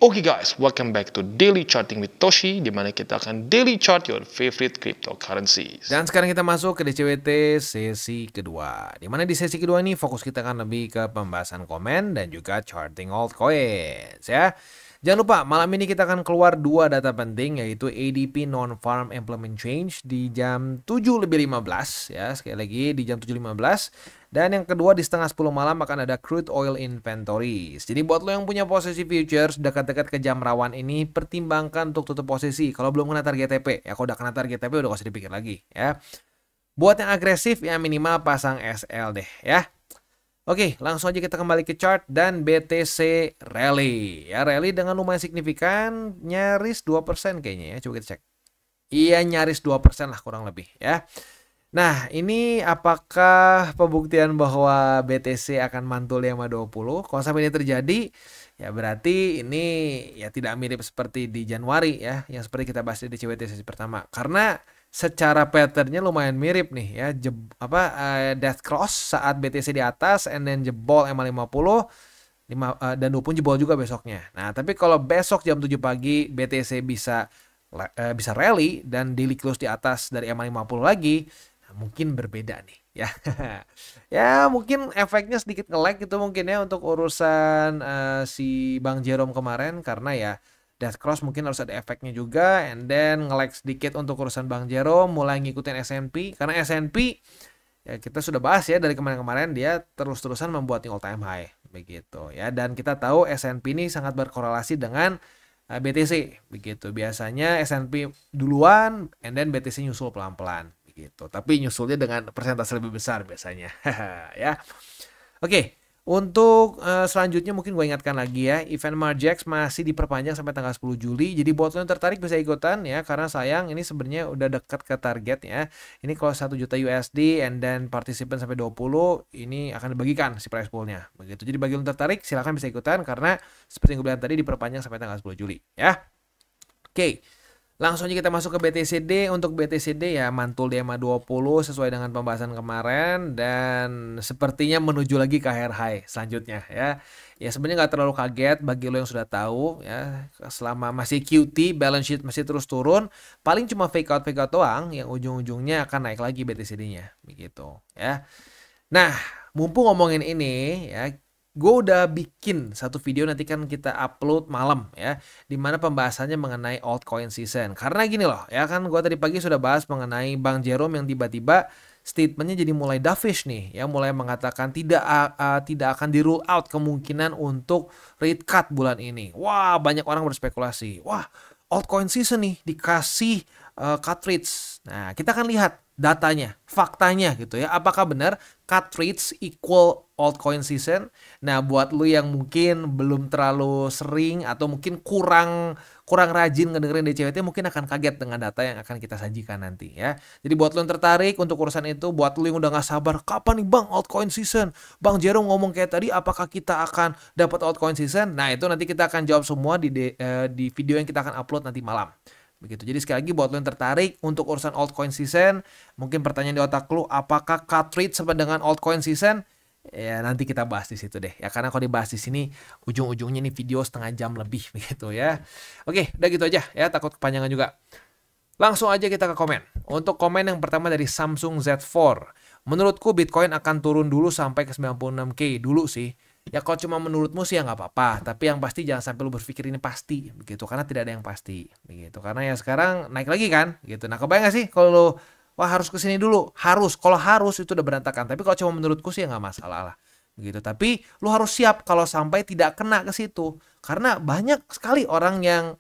Oke guys, welcome back to Daily Charting with Toshi, di mana kita akan daily chart your favorite cryptocurrencies. Dan sekarang kita masuk ke DCWT sesi kedua. Di mana di sesi kedua ini fokus kita akan lebih ke pembahasan komen dan juga charting altcoins ya. Jangan lupa malam ini kita akan keluar dua data penting, yaitu ADP Non-Farm Implement Change di jam 7:15 ya, sekali lagi di jam 7:15. Dan yang kedua di setengah 10 malam akan ada crude oil inventories. Jadi buat lo yang punya posisi futures dekat-dekat ke jam rawan ini, pertimbangkan untuk tutup posisi kalau belum kena target TP. Ya kalau udah kena target TP udah gak usah dipikir lagi ya. Buat yang agresif ya minimal pasang SL deh ya. Oke, langsung aja kita kembali ke chart dan BTC rally. Ya, rally dengan lumayan signifikan, nyaris 2% kayaknya ya. Coba kita cek. Iya, nyaris 2% lah kurang lebih ya. Nah, ini apakah pembuktian bahwa BTC akan mantul di 520? Kalau sampai ini terjadi, ya berarti ini ya tidak mirip seperti di Januari ya, yang seperti kita bahas di CWT sesi pertama. Karena secara patternnya lumayan mirip nih ya, death cross saat BTC di atas and then jebol MA50 dan 20 jebol juga besoknya. Nah, tapi kalau besok jam 7 pagi BTC bisa rally dan daily close di atas dari MA50 lagi, nah, mungkin berbeda nih ya. Ya mungkin efeknya sedikit nge-lag gitu mungkin ya untuk urusan si Bang Jerome kemarin, karena ya death cross mungkin harus ada efeknya juga, and then nge-lag sedikit untuk urusan Bang Jerome mulai ngikutin S&P, karena S&P ya kita sudah bahas ya dari kemarin-kemarin dia terus-terusan membuat all time high begitu ya, dan kita tahu S&P ini sangat berkorelasi dengan BTC begitu. Biasanya S&P duluan and then BTC nyusul pelan-pelan begitu, tapi nyusulnya dengan persentase lebih besar biasanya ya. Oke. Untuk selanjutnya mungkin gue ingatkan lagi ya, event Margex masih diperpanjang sampai tanggal 10 Juli. Jadi buat lo yang tertarik bisa ikutan ya, karena sayang ini sebenarnya udah dekat ke target ya. Ini kalau 1 juta USD and then partisipan sampai 20, ini akan dibagikan si prize poolnya begitu. Jadi bagi lo yang tertarik silahkan bisa ikutan, karena seperti yang gue bilang tadi diperpanjang sampai tanggal 10 Juli ya. Oke. Langsung aja kita masuk ke BTCD. Untuk BTCD ya mantul di MA20 sesuai dengan pembahasan kemarin, dan sepertinya menuju lagi ke high selanjutnya ya. Ya sebenarnya nggak terlalu kaget bagi lo yang sudah tahu ya, selama masih QT balance sheet masih terus turun, paling cuma fake out doang yang ujung-ujungnya akan naik lagi BTCD-nya begitu ya. Nah, mumpung ngomongin ini ya, gue udah bikin satu video, nanti kan kita upload malam ya, dimana pembahasannya mengenai altcoin season. Karena gini loh ya, kan gue tadi pagi sudah bahas mengenai Bang Jerome yang tiba-tiba statementnya jadi mulai dovish nih ya, mulai mengatakan tidak akan di rule out kemungkinan untuk rate cut bulan ini. Wah, banyak orang berspekulasi, wah altcoin season nih dikasih cut rates. Nah, kita akan lihat datanya, faktanya gitu ya. Apakah benar cut rates equal altcoin season? Nah, buat lu yang mungkin belum terlalu sering atau mungkin kurang rajin ngedengerin DCWT, mungkin akan kaget dengan data yang akan kita sajikan nanti ya. Jadi buat lu yang tertarik untuk urusan itu, buat lu yang udah gak sabar, kapan nih Bang altcoin season? Bang Jerome ngomong kayak tadi, apakah kita akan dapat altcoin season? Nah, itu nanti kita akan jawab semua di video yang kita akan upload nanti malam. Begitu. Jadi sekali lagi buat lo yang tertarik untuk urusan altcoin season, mungkin pertanyaan di otak lo, apakah cut rate sama dengan altcoin season? Ya nanti kita bahas di situ deh ya, karena kalau dibahas di sini ujung-ujungnya nih video setengah jam lebih begitu ya. Oke, udah gitu aja ya, takut kepanjangan juga. Langsung aja kita ke komen. Untuk komen yang pertama dari Samsung Z4. Menurutku Bitcoin akan turun dulu sampai ke 96K dulu sih. Ya kalau cuma menurutmu sih ya nggak apa-apa, tapi yang pasti jangan sampai lu berpikir ini pasti begitu, karena tidak ada yang pasti begitu. Karena ya sekarang naik lagi kan gitu. Nah, kebayang gak sih kalau lu wah harus kesini dulu, kalau harus itu udah berantakan. Tapi kalau cuma menurutku sih ya nggak masalah lah begitu. Tapi lu harus siap kalau sampai tidak kena ke situ, karena banyak sekali orang yang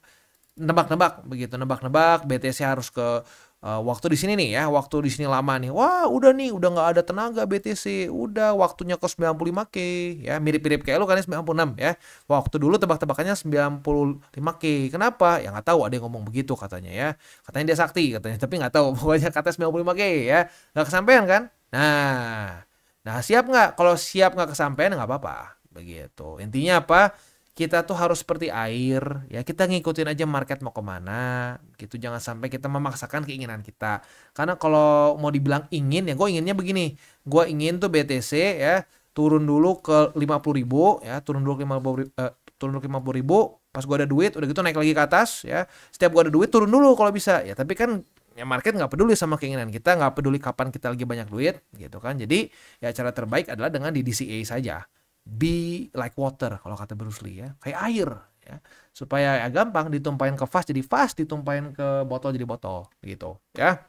nebak-nebak begitu, nebak-nebak BTC harus ke waktu di sini nih ya, waktu di sini lama nih. Wah, udah nih, udah nggak ada tenaga BTC, udah waktunya ke 95K ya, mirip-mirip kayak lu kan 96 ya. Waktu dulu tebak-tebakannya 95K. Kenapa? Ya nggak tahu, ada yang ngomong begitu katanya ya. Katanya dia sakti katanya, tapi nggak tahu. Pokoknya kata 95K ya. Nggak kesampaian kan? Nah, siap nggak? Kalau siap nggak kesampaian nggak apa-apa. Begitu. Intinya apa? Kita tuh harus seperti air ya, kita ngikutin aja market mau kemana gitu, jangan sampai kita memaksakan keinginan kita. Karena kalau mau dibilang ingin ya, gue inginnya begini, gue ingin tuh BTC ya turun dulu ke 50.000 ya, turun dulu ke 50.000 Pas gue ada duit, udah gitu naik lagi ke atas ya. Setiap gue ada duit turun dulu kalau bisa ya. Tapi kan ya market nggak peduli sama keinginan kita, nggak peduli kapan kita lagi banyak duit gitu kan. Jadi ya cara terbaik adalah dengan di DCA saja. Be like water kalau kata Bruce Lee ya, kayak air ya. Supaya ya gampang ditumpahin ke vas jadi vas, ditumpahin ke botol jadi botol gitu ya.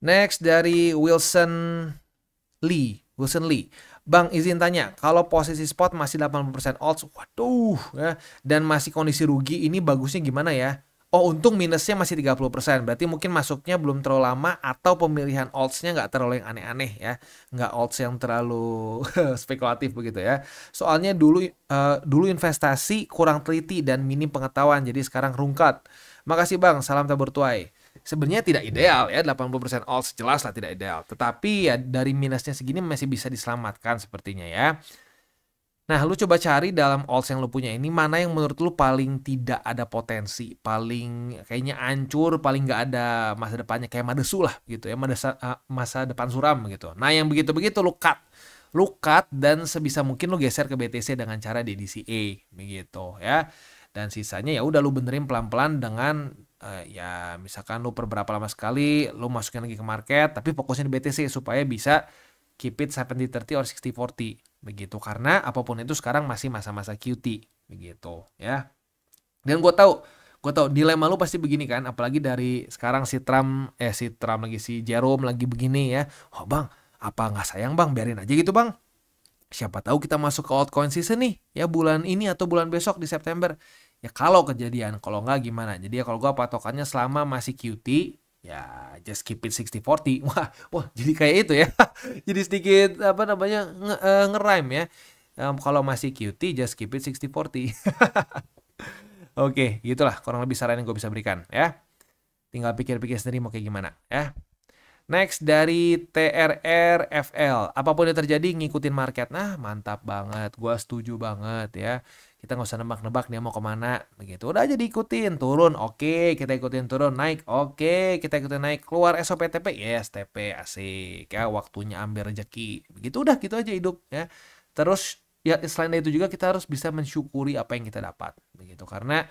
Next dari Wilson Lee. Bang, izin tanya, kalau posisi spot masih 80% odds, waduh ya, dan masih kondisi rugi, ini bagusnya gimana ya? Oh, untung minusnya masih 30%, berarti mungkin masuknya belum terlalu lama atau pemilihan odds-nya nggak terlalu yang aneh-aneh ya. Nggak odds yang terlalu spekulatif begitu ya. Soalnya dulu investasi kurang teliti dan minim pengetahuan, jadi sekarang rungkat. Makasih Bang, salam tabur tuai. Sebenarnya tidak ideal ya, 80% odds jelas lah tidak ideal. Tetapi ya dari minusnya segini masih bisa diselamatkan sepertinya ya. Nah, lu coba cari dalam odds yang lu punya ini mana yang menurut lu paling tidak ada potensi, paling kayaknya hancur, paling nggak ada masa depannya kayak Madesu lah gitu ya, masa depan suram gitu. Nah, yang begitu-begitu lu cut dan sebisa mungkin lu geser ke BTC dengan cara di DCA begitu ya. Dan sisanya ya udah lu benerin pelan-pelan dengan ya misalkan lu per berapa lama sekali lu masukin lagi ke market tapi fokusnya di BTC supaya bisa keep it 70-30 or 60-40 begitu, karena apapun itu sekarang masih masa-masa QT begitu ya. Dan gue tahu dilema lu pasti begini kan, apalagi dari sekarang si Jerome lagi begini ya. Oh bang, apa nggak sayang bang, biarin aja gitu bang, siapa tahu kita masuk ke altcoin season nih ya bulan ini atau bulan besok di September. Ya kalau kejadian, kalau nggak gimana. Jadi ya kalau gue patokannya selama masih QT ya just keep it 60-40. Wah jadi kayak itu ya. Jadi sedikit apa namanya nge-rhyme ya. Kalau masih QT just keep it 60-40. Oke, gitulah kurang lebih saran yang gue bisa berikan ya. Tinggal pikir-pikir sendiri mau kayak gimana ya. Next dari TRRFL, apapun yang terjadi ngikutin market. Nah mantap banget, gue setuju banget ya. Kita nggak usah nebak-nebak dia mau kemana begitu. Udah aja diikutin, turun oke, kita ikutin turun, naik oke, kita ikutin naik, keluar SOP TP, yes TP asik ya, waktunya ambil rezeki. Begitu udah gitu aja hidup ya. Terus ya selain itu juga kita harus bisa mensyukuri apa yang kita dapat begitu, karena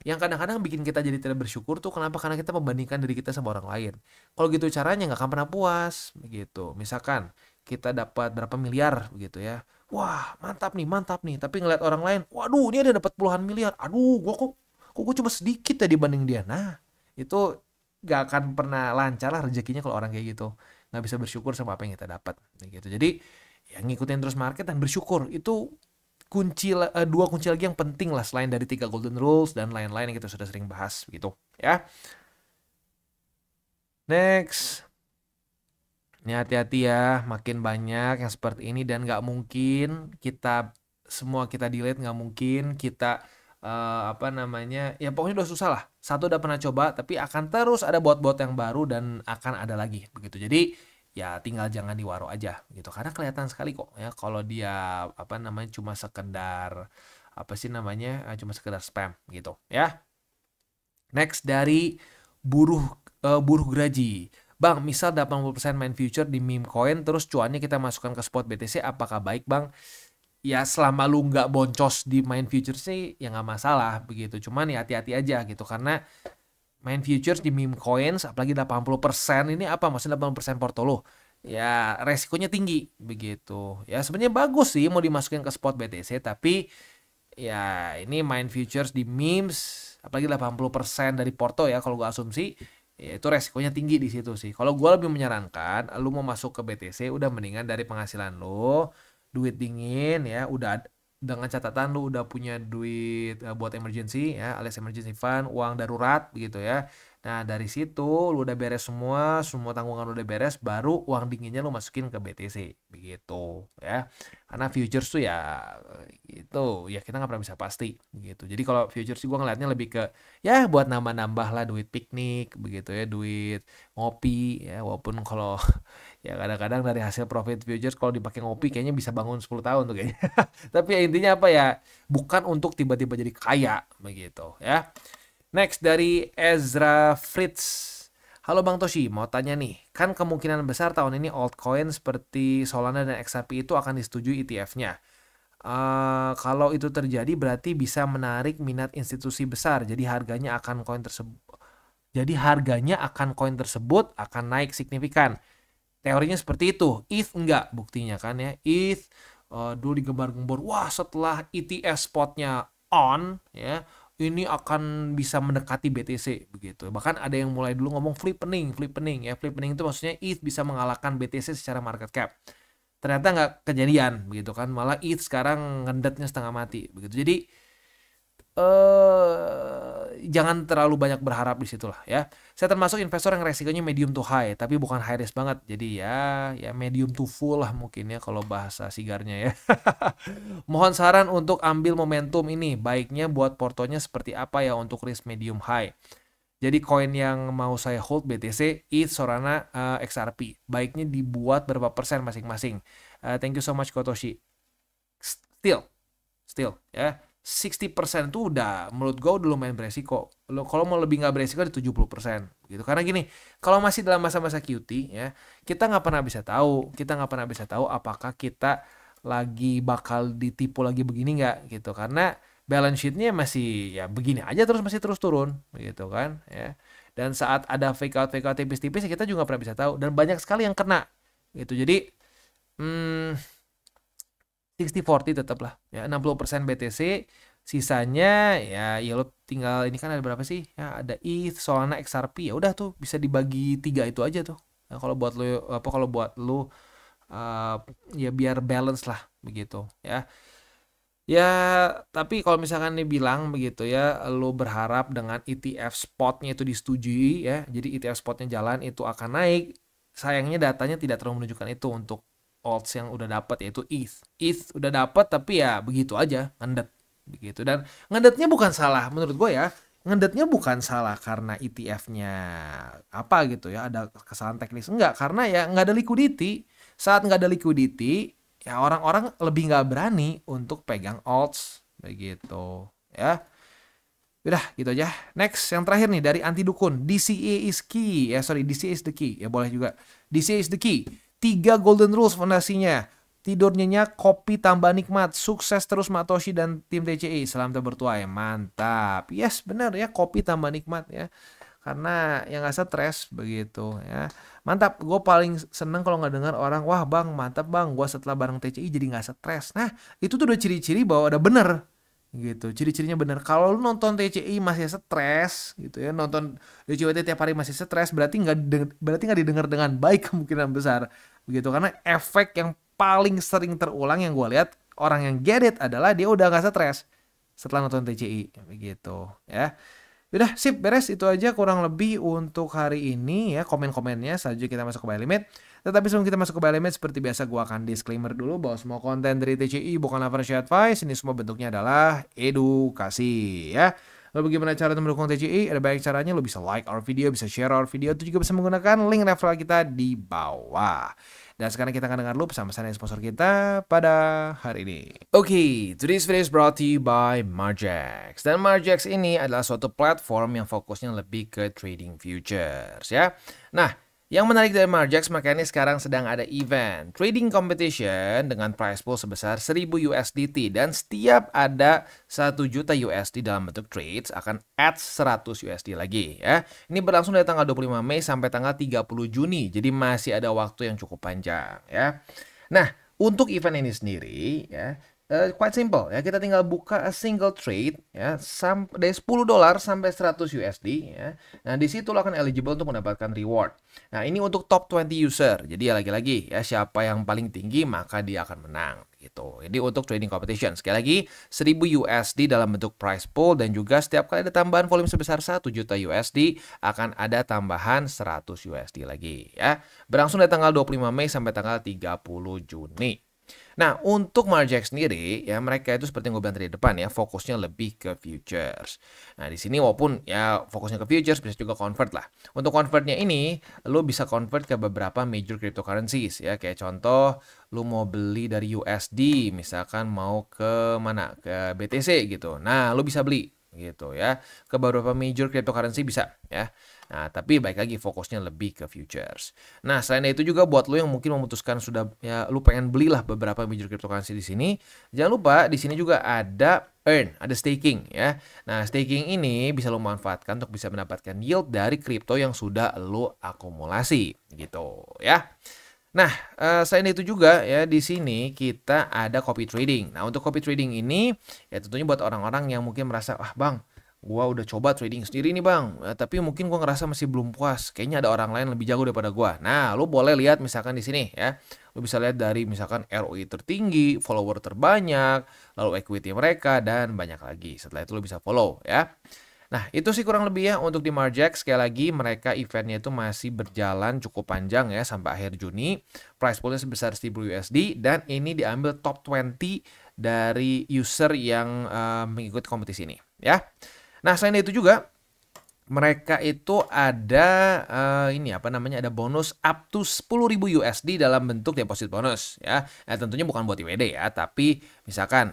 yang kadang-kadang bikin kita jadi tidak bersyukur tuh kenapa? Karena kita membandingkan diri kita sama orang lain. Kalau gitu caranya nggak akan pernah puas begitu. Misalkan kita dapat berapa miliar begitu ya. Wah mantap nih. Tapi ngeliat orang lain, waduh ini ada dapat puluhan miliar. Aduh gue cuma sedikit ya dibanding dia. Nah itu nggak akan pernah lancar lah rezekinya kalau orang kayak gitu. Nggak bisa bersyukur sama apa yang kita dapat begitu. Jadi yang ngikutin terus market dan bersyukur itu dua kunci lagi yang penting lah selain dari 3 golden rules dan lain-lain yang kita sudah sering bahas gitu ya. Next, ini hati-hati ya, makin banyak yang seperti ini dan nggak mungkin semua kita delete, nggak mungkin kita ya pokoknya udah susah lah. Satu udah pernah coba tapi akan terus ada bot-bot yang baru dan akan ada lagi begitu. Jadi ya tinggal jangan diwaro aja gitu, karena kelihatan sekali kok ya kalau dia cuma sekedar cuma sekedar spam gitu ya. Next dari buruh Graji, bang misal 80% main future di meme coin terus cuannya kita masukkan ke spot BTC, apakah baik bang? Ya selama lu nggak boncos di main future sih ya nggak masalah begitu, cuman ya hati-hati aja gitu, karena main futures di meme coins apalagi 80% ini maksudnya 80% portfolio ya resikonya tinggi begitu ya. Sebenarnya bagus sih mau dimasukin ke spot BTC, tapi ya ini main futures di memes apalagi 80% dari porto ya, kalau gue asumsi ya itu resikonya tinggi di situ sih. Kalau gue lebih menyarankan lu mau masuk ke BTC udah mendingan dari penghasilan lu, duit dingin ya, udah dengan catatan lu udah punya duit buat emergency ya, alias emergency fund, uang darurat begitu ya. Nah dari situ lu udah beres semua tanggungan lu udah beres, baru uang dinginnya lu masukin ke BTC begitu ya. Karena futures tuh ya itu ya kita nggak pernah bisa pasti gitu. Jadi kalau futures sih gue ngeliatnya lebih ke ya buat nambah-nambah lah, duit piknik begitu ya, duit ngopi ya, walaupun kalau ya kadang-kadang dari hasil profit futures kalau dipakai ngopi kayaknya bisa bangun 10 tahun tuh kayaknya. Tapi ya intinya bukan untuk tiba-tiba jadi kaya begitu ya. Next dari Ezra Fritz. Halo Bang Toshi, mau tanya nih, kan kemungkinan besar tahun ini altcoin seperti Solana dan XRP itu akan disetujui ETF-nya. Kalau itu terjadi berarti bisa menarik minat institusi besar. Jadi harganya akan koin tersebut akan naik signifikan. Teorinya seperti itu. ETH enggak buktinya kan ya. ETH dulu digembar-gembor, wah setelah ETF spotnya on ya, ini akan bisa mendekati BTC begitu. Bahkan ada yang mulai dulu ngomong flippening ya. Flippening itu maksudnya ETH bisa mengalahkan BTC secara market cap. Ternyata nggak kejadian begitu kan. Malah ETH sekarang ngedetnya setengah mati begitu. Jadi jangan terlalu banyak berharap di situ lah ya. Saya termasuk investor yang resikonya medium to high, tapi bukan high risk banget. Jadi ya medium to full lah mungkin ya kalau bahasa sigarnya ya. Mohon saran untuk ambil momentum ini. Baiknya buat portonya seperti apa ya untuk risk medium high. Jadi koin yang mau saya hold BTC, ETH, Solana, XRP. Baiknya dibuat berapa persen masing-masing. Thank you so much Kotoshi. Still ya. 60% itu udah menurut gue udah lumayan beresiko. Kalau mau lebih nggak beresiko di 70% gitu. Karena gini, kalau masih dalam masa-masa QT ya, kita nggak pernah bisa tahu apakah kita lagi bakal ditipu lagi begini nggak gitu. Karena balance sheet-nya masih ya begini aja masih terus turun gitu kan ya. Dan saat ada fake out tipis-tipis kita juga nggak pernah bisa tahu, dan banyak sekali yang kena gitu. Jadi 60-40 tetap lah ya, 60% BTC, sisanya ya lo tinggal, ini kan ada berapa sih ya, ada ETH, Solana, XRP, ya udah tuh bisa dibagi 3 itu aja tuh. Nah, kalau buat lo ya biar balance lah begitu ya. Ya, tapi kalau misalkan dibilang begitu ya, lo berharap dengan ETF spotnya itu disetujui ya, jadi ETF spotnya jalan itu akan naik. Sayangnya datanya tidak terlalu menunjukkan itu untuk alts yang udah dapat, yaitu ETH. ETH udah dapat tapi ya begitu aja, ngendet begitu. Dan ngedetnya bukan salah menurut gue ya. Ngedetnya bukan salah karena ETF-nya apa gitu ya, ada kesalahan teknis. Enggak, karena ya nggak ada liquidity. Saat nggak ada liquidity, ya orang-orang lebih nggak berani untuk pegang alts begitu ya. Udah gitu aja. Next, yang terakhir nih dari Anti Dukun, DCA is key. DCA is the key. Ya boleh juga. DCA is the key. 3 golden rules fondasinya. Tidur nyenyak, kopi tambah nikmat. Sukses terus Matoshi dan tim TCI. Salam bertuai. Mantap. Yes, benar ya, kopi tambah nikmat ya. Karena yang nggak stres begitu ya. Mantap, gue paling seneng kalau nggak dengar orang, wah bang mantap bang, gue setelah bareng TCI jadi nggak stres. Nah itu tuh udah ciri-ciri bahwa udah bener gitu, ciri-cirinya bener. Kalau lu nonton TCI masih stres gitu ya, nonton DCWT tiap hari masih stres, berarti nggak didengar dengan baik kemungkinan besar begitu. Karena efek yang paling sering terulang yang gue lihat orang yang get it adalah dia udah nggak stres setelah nonton TCI begitu ya. Udah sip, beres, itu aja kurang lebih untuk hari ini ya komen-komennya. Selanjutnya kita masuk ke buy limit. Tetapi sebelum kita masuk ke buy limit, seperti biasa gue akan disclaimer dulu bahwa semua konten dari TCI bukanlah financial advice. Ini semua bentuknya adalah edukasi ya. Lalu bagaimana cara mendukung TCI? Ada banyak caranya. Lo bisa like our video, bisa share our video, itu juga bisa menggunakan link referral kita di bawah. Dan sekarang kita akan dengar dulu pesan-pesan dari sponsor kita pada hari ini. Oke, today's video is brought to you by Margex. Dan Margex ini adalah suatu platform yang fokusnya lebih ke trading futures ya. Nah, yang menarik dari Margex, makanya sekarang sedang ada event trading competition dengan price pool sebesar 1000 USDT, dan setiap ada 1 juta USD dalam bentuk trades akan add 100 USD lagi ya. Ini berlangsung dari tanggal 25 Mei sampai tanggal 30 Juni. Jadi masih ada waktu yang cukup panjang ya. Nah, untuk event ini sendiri ya, quite simple ya, kita tinggal buka a single trade ya, dari $10 sampai 100 USD ya. Nah, di situ lo akan eligible untuk mendapatkan reward. Nah, ini untuk top 20 user. Jadi ya lagi-lagi ya, siapa yang paling tinggi maka dia akan menang gitu. Jadi untuk trading competition, sekali lagi 1000 USD dalam bentuk price pool, dan juga setiap kali ada tambahan volume sebesar 1 juta USD akan ada tambahan 100 USD lagi ya. Berlangsung dari tanggal 25 Mei sampai tanggal 30 Juni. Nah, untuk Margex sendiri ya, mereka itu seperti yang gue bilang tadi di depan ya, fokusnya lebih ke futures. Nah, di sini walaupun ya fokusnya ke futures, bisa juga convert lah. Untuk convertnya ini, lo bisa convert ke beberapa major cryptocurrencies ya. Kayak contoh, lo mau beli dari USD, misalkan mau ke mana? Ke BTC gitu. Nah, lo bisa beli gitu ya. Ke beberapa major cryptocurrency bisa ya. Nah, tapi baik lagi fokusnya lebih ke futures. Nah, selain itu juga buat lo yang mungkin memutuskan sudah ya lu pengen belilah beberapa major cryptocurrency di sini, jangan lupa di sini juga ada earn, ada staking ya. Nah, staking ini bisa lo manfaatkan untuk bisa mendapatkan yield dari kripto yang sudah lo akumulasi gitu ya. Nah, selain itu juga ya di sini kita ada copy trading. Nah, untuk copy trading ini ya tentunya buat orang-orang yang mungkin merasa, "Ah, Bang, gua udah coba trading sendiri nih, Bang, tapi mungkin gua ngerasa masih belum puas. Kayaknya ada orang lain lebih jago daripada gua." Nah, lu boleh lihat misalkan di sini ya. Lu bisa lihat dari misalkan ROI tertinggi, follower terbanyak, lalu equity mereka dan banyak lagi. Setelah itu lu bisa follow ya. Nah, itu sih kurang lebih ya untuk di Margex. Sekali lagi, mereka eventnya itu masih berjalan cukup panjang ya sampai akhir Juni. Price poolnya sebesar 1000 USD dan ini diambil top 20 dari user yang mengikuti kompetisi ini ya. Nah, selain itu juga mereka itu ada ini apa namanya, ada bonus up to 10.000 USD dalam bentuk deposit bonus ya. Nah, tentunya bukan buat IWD ya, tapi misalkan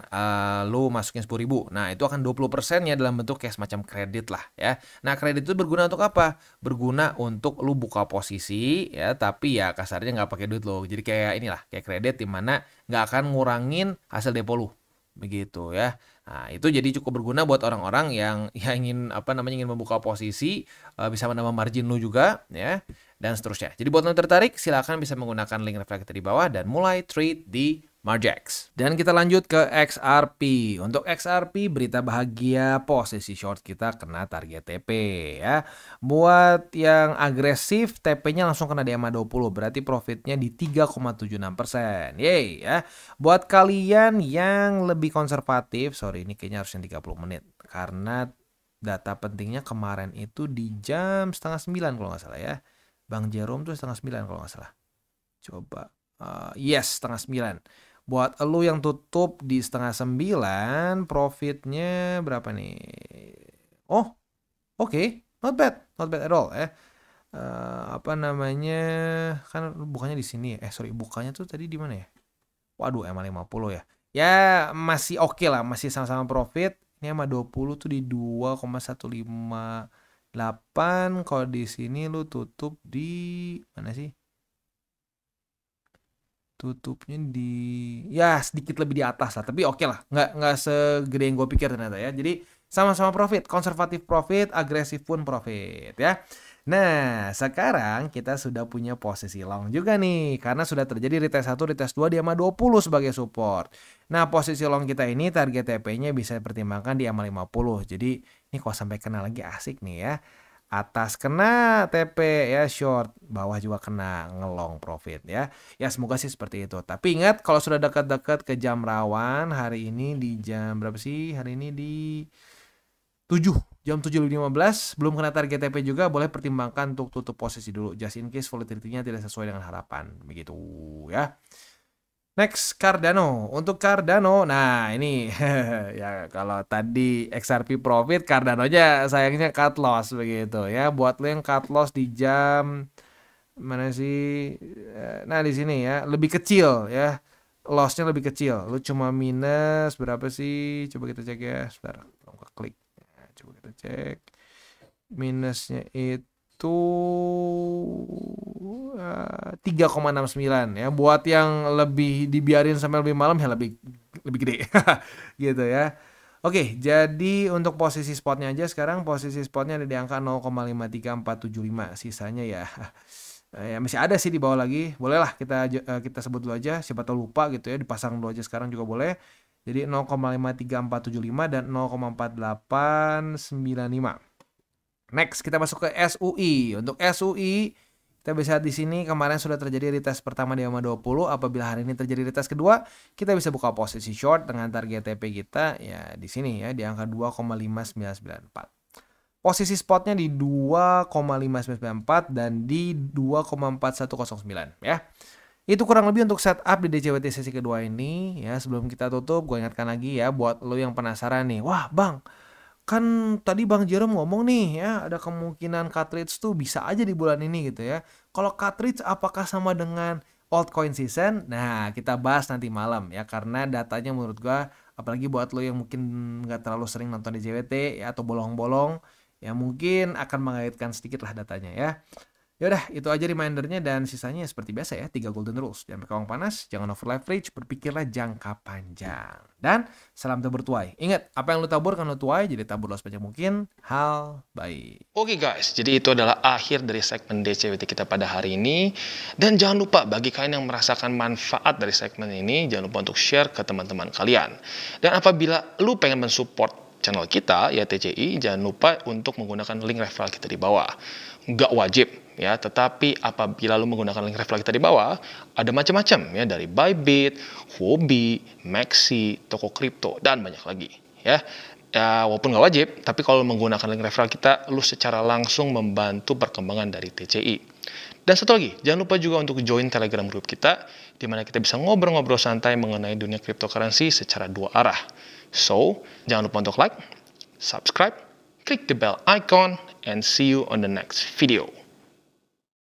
lu masukin 10.000. Nah, itu akan 20% ya dalam bentuk kayak semacam kredit lah ya. Nah, kredit itu berguna untuk apa? Berguna untuk lu buka posisi ya, tapi ya kasarnya nggak pakai duit lo. Jadi kayak inilah, kayak kredit di mana nggak akan ngurangin hasil depo lu. Begitu ya. Nah, itu jadi cukup berguna buat orang-orang yang ya ingin apa namanya, ingin membuka posisi, bisa menambah margin lu juga ya dan seterusnya. Jadi buat yang tertarik silakan bisa menggunakan link reflektor di bawah dan mulai trade di Margex. Dan kita lanjut ke XRP. Untuk XRP berita bahagia, posisi short kita kena target TP ya. Buat yang agresif TP-nya langsung kena di EMA 20, berarti profitnya di 3,76%. Yeay ya. Buat kalian yang lebih konservatif, sorry ini kayaknya harus yang 30 menit karena data pentingnya kemarin itu di jam setengah 9 kalau nggak salah ya. Bang Jerome tuh setengah 9 kalau nggak salah. Coba, yes setengah 9. Buat elu yang tutup di setengah 9, profitnya berapa nih? Oh, oke, not bad at all ya. Apa namanya, kan bukannya di sini ya? Sorry, bukannya tuh tadi di mana ya? Waduh, EMA 50 ya. Ya masih oke lah, masih sama-sama profit. Ini EMA 20 tuh di 2,158. Kalau di sini lu tutup di mana sih? Tutupnya di ya sedikit lebih di atas lah, tapi oke lah, nggak segede yang gue pikir ternyata ya. Jadi sama-sama profit, konservatif profit, agresif pun profit ya. Nah, sekarang kita sudah punya posisi long juga nih, karena sudah terjadi retest 1, retest 2 di EMA 20 sebagai support. Nah, posisi long kita ini target TP-nya bisa dipertimbangkan di EMA 50. Jadi, ini kalau sampai kena lagi asik nih ya. Atas kena TP ya short, bawah juga kena ngelong profit ya. Ya semoga sih seperti itu. Tapi ingat kalau sudah dekat-dekat ke jam rawan, hari ini di jam berapa sih? Hari ini di 7, jam 7.15 belum kena target TP juga, boleh pertimbangkan untuk tutup posisi dulu just in case volatility-nya tidak sesuai dengan harapan. Begitu ya. Next, Cardano. Untuk Cardano, nah ini ya kalau tadi XRP profit, Cardano-nya sayangnya cut loss begitu ya. Buat lo yang cut loss di jam mana sih? Nah di sini ya, lebih kecil ya. Loss-nya lebih kecil. Lu cuma minus berapa sih? Coba kita cek ya. Sebentar, klik. Nah, coba kita cek. Minusnya itu 3,69 ya. Buat yang lebih dibiarin sampai lebih malam ya lebih gede gitu ya. Oke, jadi untuk posisi spotnya aja sekarang posisi spotnya ada di angka 0,53475. Sisanya ya ya masih ada sih di bawah lagi. Bolehlah kita sebut dulu aja, siapa tahu lupa gitu ya, dipasang dulu aja sekarang juga boleh. Jadi 0,53475 dan 0,4895. Next, kita masuk ke SUI. Untuk SUI, kita bisa lihat di sini kemarin sudah terjadi retest pertama di EMA 20. Apabila hari ini terjadi retest kedua, kita bisa buka posisi short dengan target TP kita ya di sini ya di angka 2,5994. Posisi spotnya di 2,5994 dan di 2,4109 ya. Itu kurang lebih untuk setup di DCWT sesi kedua ini ya. Sebelum kita tutup, gue ingatkan lagi ya buat lo yang penasaran nih. Wah, Bang, kan tadi Bang Jerome ngomong nih ya, ada kemungkinan cartridge tuh bisa aja di bulan ini gitu ya. Kalau cartridge apakah sama dengan altcoin season? Nah, kita bahas nanti malam ya, karena datanya menurut gua Apalagi buat lo yang mungkin nggak terlalu sering nonton DCWT ya, atau bolong-bolong, ya mungkin akan mengaitkan sedikit lah datanya ya. Yaudah, itu aja remindernya dan sisanya seperti biasa ya, 3 golden rules. Jangan berkawang panas, jangan over leverage, berpikirlah jangka panjang. Dan salam tabur tuai. Ingat, apa yang lu tabur kan lu tuai, jadi taburlah sebanyak mungkin hal baik. Oke guys, jadi itu adalah akhir dari segmen DCWT kita pada hari ini. Dan jangan lupa bagi kalian yang merasakan manfaat dari segmen ini, jangan lupa untuk share ke teman-teman kalian. Dan apabila lu pengen mensupport channel kita, ya TCI, jangan lupa untuk menggunakan link referral kita di bawah. Nggak wajib ya, tetapi apabila lu menggunakan link referral kita di bawah, ada macam-macam ya, dari Bybit, Huobi, Maxi, toko kripto, dan banyak lagi ya. Ya, walaupun nggak wajib, tapi kalau menggunakan link referral kita, lu secara langsung membantu perkembangan dari TCI. Dan satu lagi, jangan lupa juga untuk join Telegram group kita, di mana kita bisa ngobrol-ngobrol santai mengenai dunia cryptocurrency secara dua arah. So, jangan lupa untuk like, subscribe, click the bell icon, and see you on the next video.